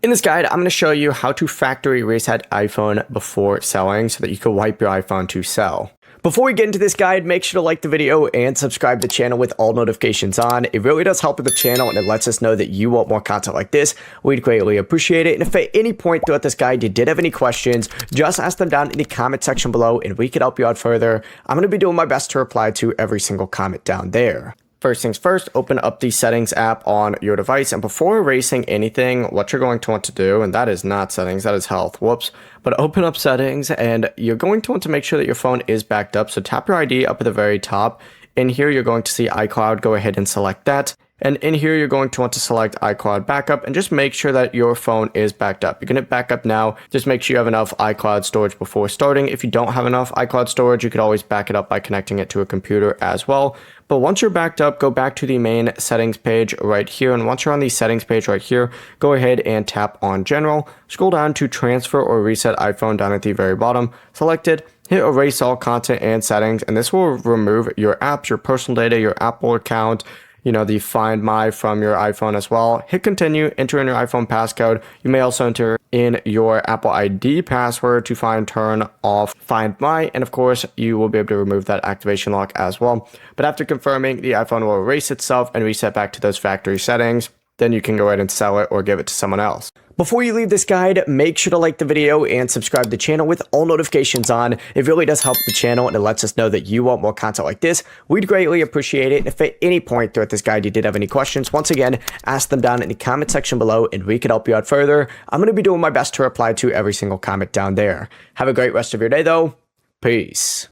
In this guide, I'm going to show you how to factory reset iPhone before selling so that you can wipe your iPhone to sell. Before we get into this guide, make sure to like the video and subscribe to the channel with all notifications on. It really does help with the channel and it lets us know that you want more content like this. We'd greatly appreciate it. And if at any point throughout this guide you did have any questions, just ask them down in the comment section below and we can help you out further. I'm going to be doing my best to reply to every single comment down there. First things first, open up the settings app on your device, and before erasing anything, what you're going to want to do, and that is not settings, that is health, whoops, but open up settings and you're going to want to make sure that your phone is backed up. So tap your ID up at the very top. In here, you're going to see iCloud, go ahead and select that. And in here, you're going to want to select iCloud backup and just make sure that your phone is backed up. You can hit backup now. Just make sure you have enough iCloud storage before starting. If you don't have enough iCloud storage, you could always back it up by connecting it to a computer as well. But once you're backed up, go back to the main settings page right here. And once you're on the settings page right here, go ahead and tap on General. Scroll down to Transfer or Reset iPhone down at the very bottom. Select it. Hit erase all content and settings, and this will remove your apps, your personal data, your Apple account, the Find My from your iPhone as well. Hit continue, enter in your iPhone passcode. You may also enter in your Apple ID password to turn off Find My, and of course, you will be able to remove that activation lock as well. But after confirming, the iPhone will erase itself and reset back to those factory settings. Then you can go ahead and sell it or give it to someone else. Before you leave this guide, make sure to like the video and subscribe to the channel with all notifications on. It really does help the channel and it lets us know that you want more content like this. We'd greatly appreciate it. And if at any point throughout this guide you did have any questions, once again, ask them down in the comment section below and we can help you out further. I'm going to be doing my best to reply to every single comment down there. Have a great rest of your day though. Peace.